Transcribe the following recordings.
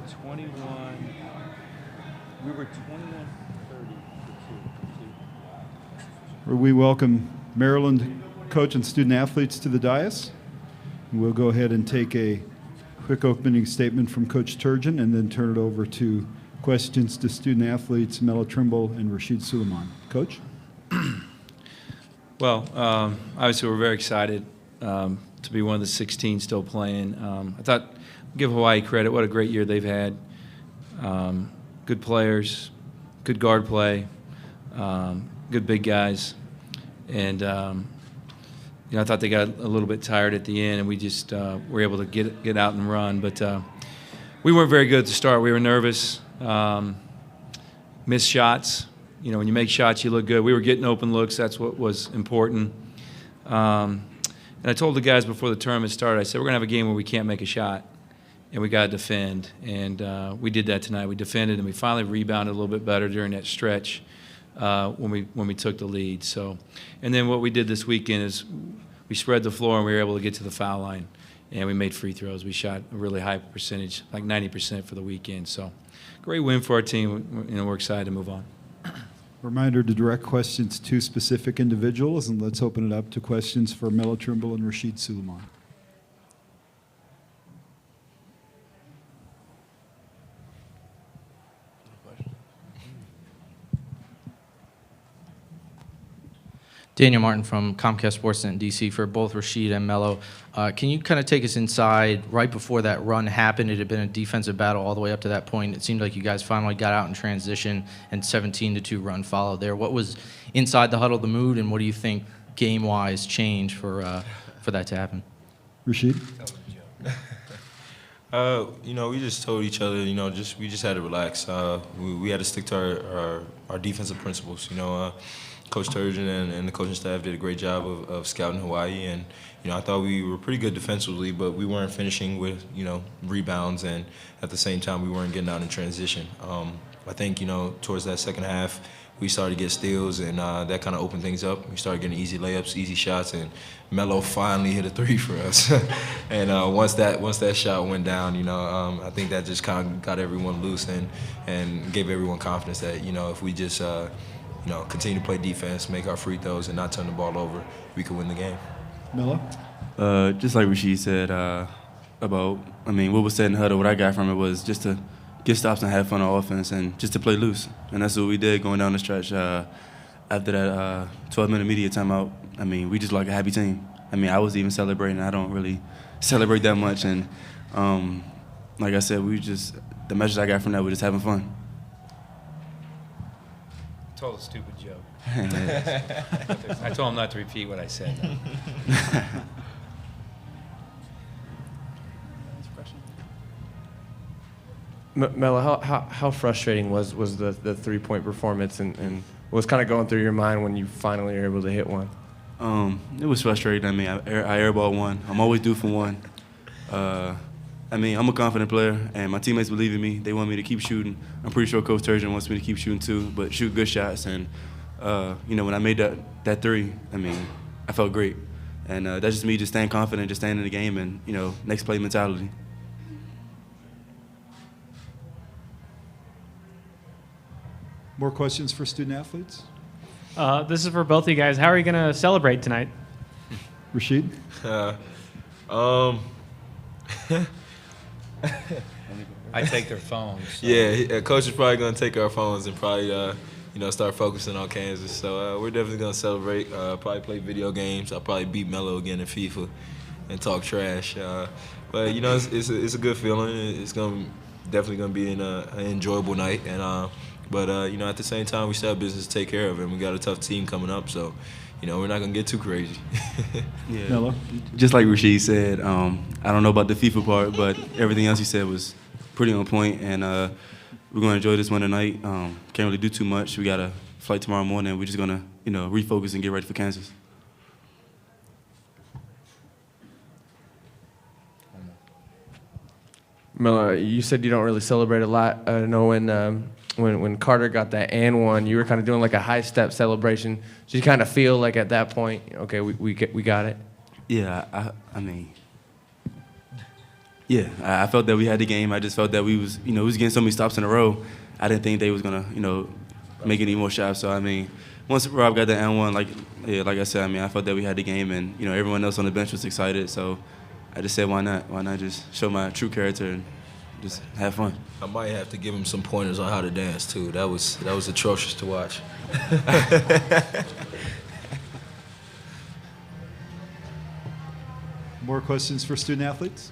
21. We were 21-30 for two. We welcome Maryland coach and student athletes to the dais. We'll go ahead and take a quick opening statement from Coach Turgeon and then turn it over to questions to student athletes Melo Trimble and Rashid Suleiman. Coach? Well, obviously we're very excited to be one of the 16 still playing. I thought, give Hawaii credit, what a great year they've had. Good players, good guard play, good big guys. And I thought they got a little bit tired at the end, and we just were able to get out and run. But we weren't very good at the start. We were nervous, missed shots. When you make shots, you look good. We were getting open looks. That's what was important. And I told the guys before the tournament started, I said, we're going to have a game where we can't make a shot, and we got to defend. And we did that tonight. We defended, and we finally rebounded a little bit better during that stretch when we took the lead. So, and then what we did this weekend is we spread the floor, and we were able to get to the foul line, and we made free throws. We shot a really high percentage, like 90% for the weekend. So, great win for our team. We're excited to move on. Reminder to direct questions to specific individuals, and let's open it up to questions for Melo Trimble and Rashid Suleiman. Daniel Martin from Comcast Sports in DC for both Rashid and Melo. Can you kind of take us inside right before that run happened? It had been a defensive battle all the way up to that point. It seemed like you guys finally got out in transition and 17-2 run followed there. What was inside the huddle, the mood, and what do you think game-wise changed for that to happen? Rashid? We just told each other, we just had to relax. We had to stick to our defensive principles. Coach Turgeon and the coaching staff did a great job of scouting Hawaii, and I thought we were pretty good defensively, but we weren't finishing with rebounds, and at the same time we weren't getting out in transition. I think towards that second half we started to get steals, and that kind of opened things up. We started getting easy layups, easy shots, and Melo finally hit a three for us. And once that shot went down, I think that just kind of got everyone loose and gave everyone confidence that if we just continue to play defense, make our free throws, and not turn the ball over, we could win the game. Melo? Just like Rashid said about, what was said in the huddle, what I got from it was just to get stops and have fun on offense and just to play loose. And that's what we did going down the stretch. After that 12-minute media timeout, we just like a happy team. I was even celebrating. I don't really celebrate that much. And like I said, the message I got from that was just having fun. Told a stupid joke. I told him not to repeat what I said. Melo, how frustrating was the three-point performance, and what was kind of going through your mind when you finally were able to hit one? It was frustrating. I airballed one. I'm always due for one. I'm a confident player, and my teammates believe in me. They want me to keep shooting. I'm pretty sure Coach Turgeon wants me to keep shooting too, but shoot good shots. And, when I made that three, I felt great. And that's just me just staying confident, just staying in the game, and, next play mentality. More questions for student athletes? This is for both of you guys. How are you going to celebrate tonight? Rashid? I take their phones. So. Yeah, Coach is probably going to take our phones and probably, start focusing on Kansas. So we're definitely going to celebrate, probably play video games. I'll probably beat Melo again in FIFA and talk trash. But, it's a good feeling. It's definitely going to be an enjoyable night. And But at the same time, we still have business to take care of, and we got a tough team coming up. So, we're not gonna get too crazy. Yeah. Melo? Just like Rashid said, I don't know about the FIFA part, but everything else he said was pretty on point, and we're gonna enjoy this one tonight. Can't really do too much. We got a flight tomorrow morning. We're just gonna, refocus and get ready for Kansas. Melo, you said you don't really celebrate a lot. I know when Carter got that and one, you were kind of doing like a high step celebration. Did you kind of feel like at that point, okay, we got it? Yeah, I mean, Yeah, I felt that we had the game. I just felt that we was getting so many stops in a row. I didn't think they was gonna, make any more shots. So I mean, once Rob got the N1, like I said, I mean, I felt that we had the game, and everyone else on the bench was excited. So I just said, why not? Why not just show my true character and just have fun? I might have to give him some pointers on how to dance too. That was atrocious to watch. More questions for student athletes?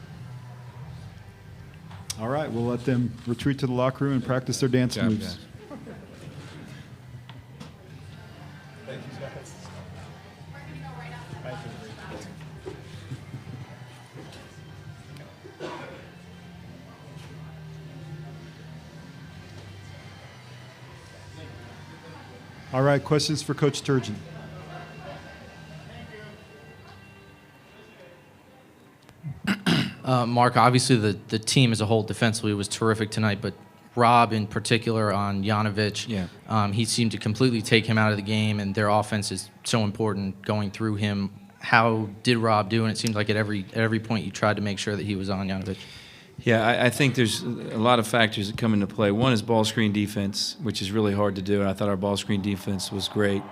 All right, we'll let them retreat to the locker room and practice their dance Good job, moves. guys. All right, questions for Coach Turgeon? Mark, obviously the team as a whole defensively was terrific tonight, but Rob in particular on Janovic, he seemed to completely take him out of the game, and their offense is so important going through him. How did Rob do? And it seemed like at every point you tried to make sure that he was on Janovic. Yeah, I think there's a lot of factors that come into play. One is ball screen defense, which is really hard to do, and I thought our ball screen defense was great.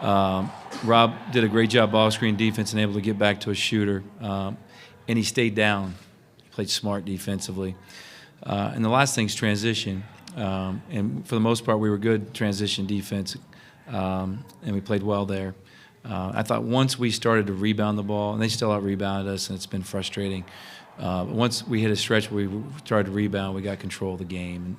Rob did a great job ball screen defense and able to get back to a shooter, and he stayed down. He played smart defensively. And the last thing's transition, and for the most part we were good transition defense, and we played well there. I thought once we started to rebound the ball, and they still out-rebounded us, and it's been frustrating. Once we hit a stretch where we started to rebound, we got control of the game,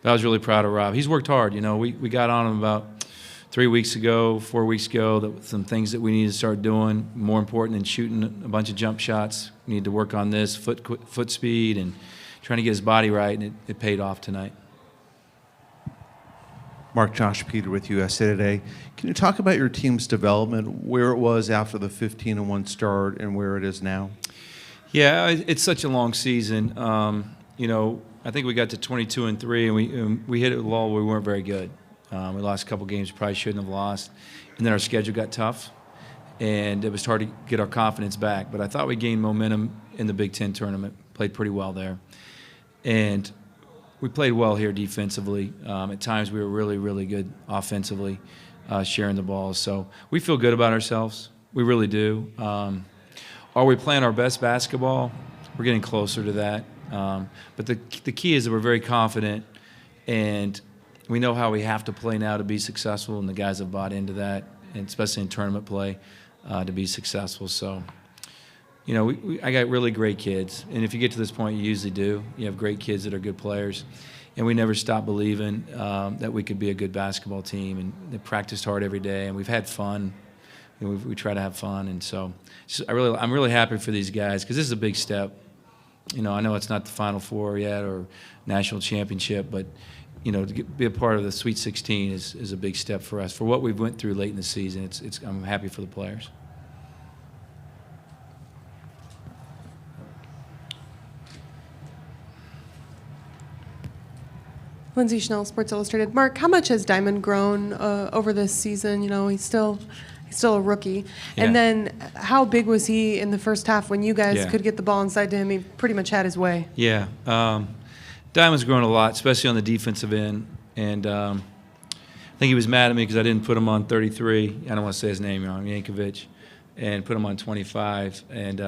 but I was really proud of Rob. He's worked hard. We got on him about 4 weeks ago, that some things that we need to start doing, more important than shooting a bunch of jump shots. We need to work on this foot speed and trying to get his body right, and it paid off tonight. Mark, Josh Peter with USA Today. Can you talk about your team's development, where it was after the 15-1 start and where it is now? Yeah, it's such a long season. I think we got to 22-3, and we hit a lull where we weren't very good. We lost a couple games we probably shouldn't have lost, and then our schedule got tough, and it was hard to get our confidence back. But I thought we gained momentum in the Big Ten tournament, played pretty well there, and we played well here defensively. At times we were really, really good offensively, sharing the ball. So we feel good about ourselves. We really do. Are we playing our best basketball? We're getting closer to that. But the key is that we're very confident, and we know how we have to play now to be successful, and the guys have bought into that, and especially in tournament play, to be successful. So, I got really great kids, and if you get to this point, you usually do. You have great kids that are good players, and we never stop believing that we could be a good basketball team, and they practiced hard every day, and we've had fun. We try to have fun, and so I'm really happy for these guys because this is a big step. I know it's not the Final Four yet or national championship, but to be a part of the Sweet 16 is a big step for us. For what we've went through late in the season, I'm happy for the players. Lindsay Schnell, Sports Illustrated. Mark, how much has Diamond grown over this season? He's still a rookie. Yeah. And then how big was he in the first half when you guys Yeah. could get the ball inside to him? He pretty much had his way. Yeah. Diamond's grown a lot, especially on the defensive end. And I think he was mad at me because I didn't put him on 33. I don't want to say his name wrong, Yankovic, and put him on 25. And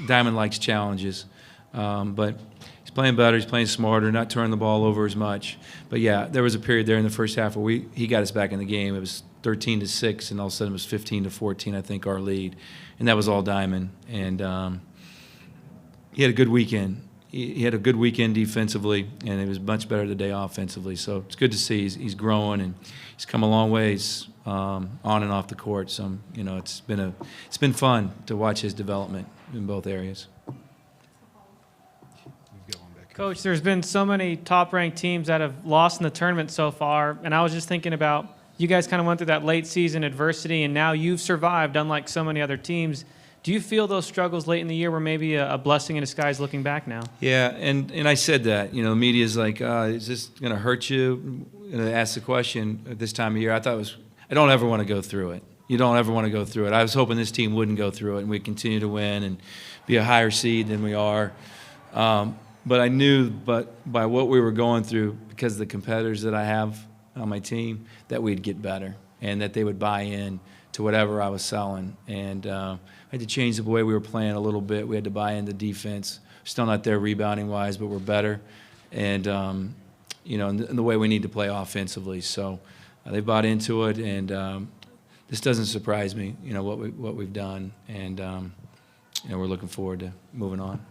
Diamond likes challenges. But he's playing better, he's playing smarter, not turning the ball over as much. But, yeah, there was a period there in the first half where he got us back in the game. It was 13-6, and all of a sudden it was 15-14, I think, our lead. And that was all Diamond. And he had a good weekend. He had a good weekend defensively, and it was much better today offensively. So it's good to see he's growing, and he's come a long ways on and off the court. So, it's been fun to watch his development in both areas. Coach, there's been so many top-ranked teams that have lost in the tournament so far, and I was just thinking about you guys kind of went through that late-season adversity, and now you've survived, unlike so many other teams. Do you feel those struggles late in the year were maybe a blessing in disguise looking back now? Yeah, and I said that. The media's like, is this going to hurt you? And they asked the question at this time of year. I don't ever want to go through it. You don't ever want to go through it. I was hoping this team wouldn't go through it, and we'd continue to win and be a higher seed than we are. But I knew, by what we were going through, because of the competitors that I have on my team, that we'd get better and that they would buy in to whatever I was selling. And I had to change the way we were playing a little bit. We had to buy into defense. Still not there rebounding-wise, but we're better. And, and the way we need to play offensively. So they bought into it, and this doesn't surprise me, what we've done. And, we're looking forward to moving on.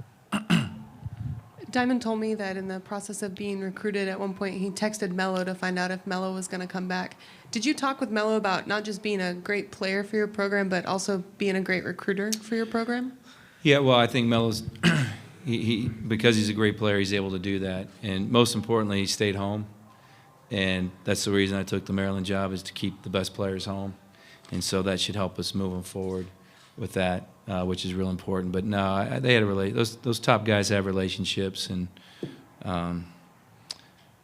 Diamond told me that in the process of being recruited, at one point he texted Melo to find out if Melo was going to come back. Did you talk with Melo about not just being a great player for your program, but also being a great recruiter for your program? Yeah, well, I think Melo's he because he's a great player, he's able to do that. And most importantly, he stayed home. And that's the reason I took the Maryland job, is to keep the best players home. And so that should help us moving forward with that, which is real important. But no, they had those top guys have relationships, and Diamond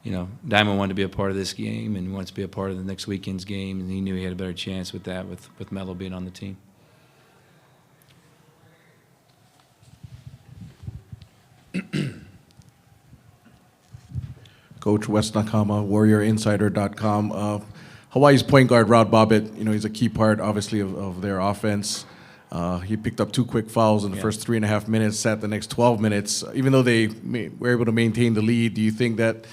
wanted to be a part of this game, and he wants to be a part of the next weekend's game, and he knew he had a better chance with that, with Melo being on the team. Coach Wes Nakama, WarriorInsider.com. Hawaii's point guard, Rod Bobbitt, he's a key part, obviously, of their offense. He picked up 2 quick fouls in the first 3.5 minutes, sat the next 12 minutes. Even though they were able to maintain the lead, do you think that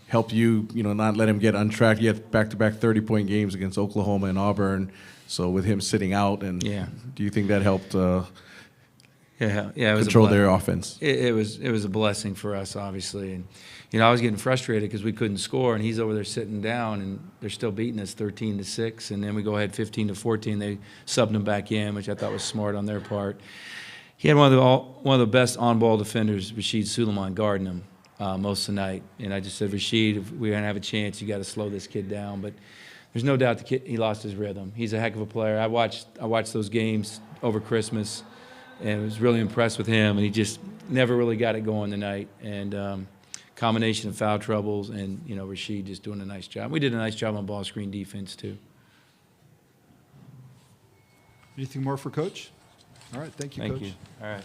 helped you, not let him get untracked? He had back-to-back 30-point games against Oklahoma and Auburn. So with him sitting out, and do you think that helped it was control their offense? It was a blessing for us, obviously. And I was getting frustrated because we couldn't score, and he's over there sitting down, and they're still beating us 13-6, and then we go ahead 15-14. They subbed him back in, which I thought was smart on their part. He had one of the best on-ball defenders, Rashid Suleiman, guarding him most of the night. And I just said, Rashid, if we're gonna have a chance, you got to slow this kid down. But there's no doubt the kid, he lost his rhythm. He's a heck of a player. I watched those games over Christmas, and was really impressed with him. And he just never really got it going tonight. And combination of foul troubles and, Rashid just doing a nice job. We did a nice job on ball screen defense, too. Anything more for Coach? All right, thank you, Coach. Thank you. All right.